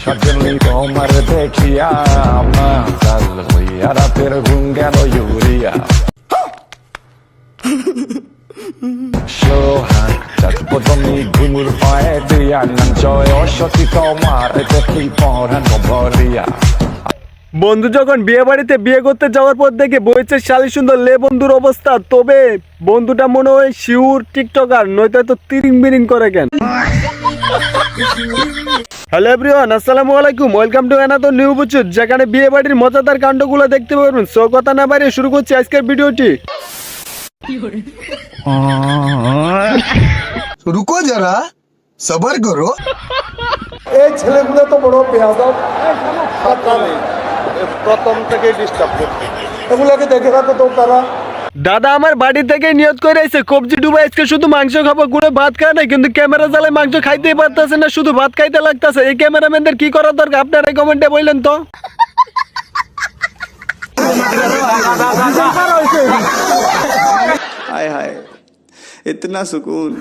Suddenly তোমার দেখিয়া মাতাল হইয়া রাতের ঘুম গেল ইউরিয়া সোহাগ তুমি ঘুমুর পায়ে দিয়া নাঞ্চয় অসতি তোমার দেখি পড়ানো ভরিয়া। বন্ধু যখন বিয়ে বাড়িতে বিয়ে করতে যাওয়ার পর দেখে বইছে শালি সুন্দর লে বন্ধুর অবস্থা, তবে বন্ধুটা মনে হয় শিউর টিকটকার, নয়তো তো তিরিং বিরিং করে কেন। হ্যালো এভরিওয়ান, আসসালামু আলাইকুম, welcome to another new video, যেখানে বিয়ে বাড়ির মজাদার কাণ্ডগুলো দেখতে পারবেন। সো কথা না বাড়িয়ে শুরু করছি আজকের ভিডিওটি। रुको जरा सबर करो। এই ছেলেগুলো তো বড় বেয়াদব, প্রথম থেকে ডিস্টার্ব করছে। এগুলোকে দেখে রাখো তো তারা। দাদা আমার বাড়ি থেকে নিয়ত করে আইছে কবজি ডুবা আজকে শুধু মাংস খাবো, গুড়ে ভাত খায় না, কিন্তু ক্যামেরা জ্বালায় মাংস খাইতেই পারতেছে না, শুধু ভাত খাইতে লাগতেছে। এই ক্যামেরাম্যানদের কি করা দরকার আপনারা কমেন্টে বললেন তো। हाय हाय इतना सुकून।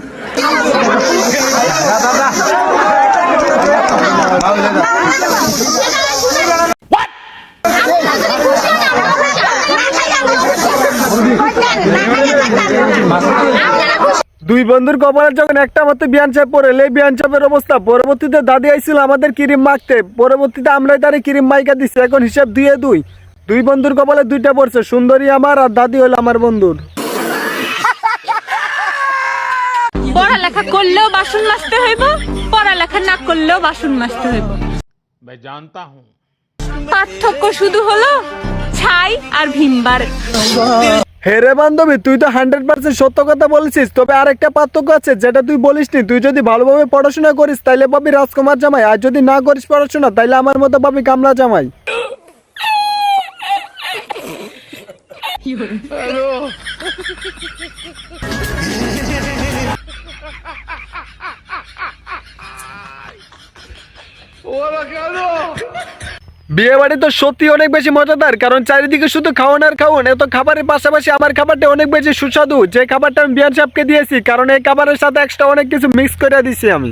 দুই বন্ধুর কপালে যখন একটা মতো বিয়ান চাপ পড়ে, এই বিয়ান চাপের অবস্থা। পরবর্তীতে দাদি আইছিল আমাদের ক্রিম মাখতে, পরবর্তীতে আমরাই তারে ক্রিম মাইকা দিচ্ছি। এখন হিসাব 2-2, দুই বন্ধুর কপালে দুইটা পড়ছে, সুন্দরী আমার আর দাদি হলো আমার বন্ধুর। পড়ালেখা করলেও বাসন মাজতে হইব, পড়ালেখা না করলেও বাসন মাজতে হইব। मैं जानता हूँ। পার্থক্য শুধু হলো ছাই আর ভিমবার। হে রে বান্ধবী, তুই তো 100% সত্য কথা বলেছিস, তবে আরেকটা পার্থক্য আছে যেটা তুই বলিসনি। তুই যদি ভালোভাবে পড়াশোনা করিস তাইলে পাবি রাজকুমার জামাই, আর যদি না করিস পড়াশোনা তাইলে আমার মতো পাবি কামলা জামাই। বিয়ে বাড়ি তো সত্যি অনেক বেশি মজাদার, কারণ চারিদিকে শুধু খাওয়ান আর খাওয়ান। এত খাবারের পাশাপাশি আমার খাবারটা অনেক বেশি সুস্বাদু, যে খাবারটা আমি বিয়ান সাহেবকে দিয়েছি, কারণ এই খাবারের সাথে এক্সট্রা অনেক কিছু মিক্স করে দিছি আমি।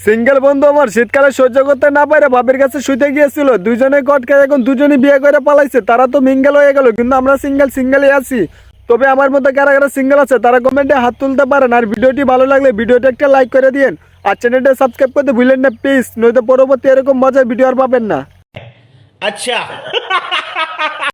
সিঙ্গেল বন্ধু আমার শীতকালে সহ্য করতে না পারে বাপের কাছে শুতে গিয়েছিল, দুজনে কট খেয়ে এখন দুজনে বিয়ে করে পালাইছে। তারা তো মিঙ্গেল হয়ে গেল, কিন্তু আমরা সিঙ্গেলই আছি। তবে আমার মতো কারা কারা সিঙ্গেল আছে তারা কমেন্টে হাত তুলতে পারেন। আর ভিডিওটি ভালো লাগলে ভিডিওটা একটা লাইক করে দিন, আর চ্যানেলটা সাবস্ক্রাইব করতে ভুলেন না প্লিজ, নয়তো পরবর্তী এরকম মজার ভিডিও আর পাবেন না। अच्छा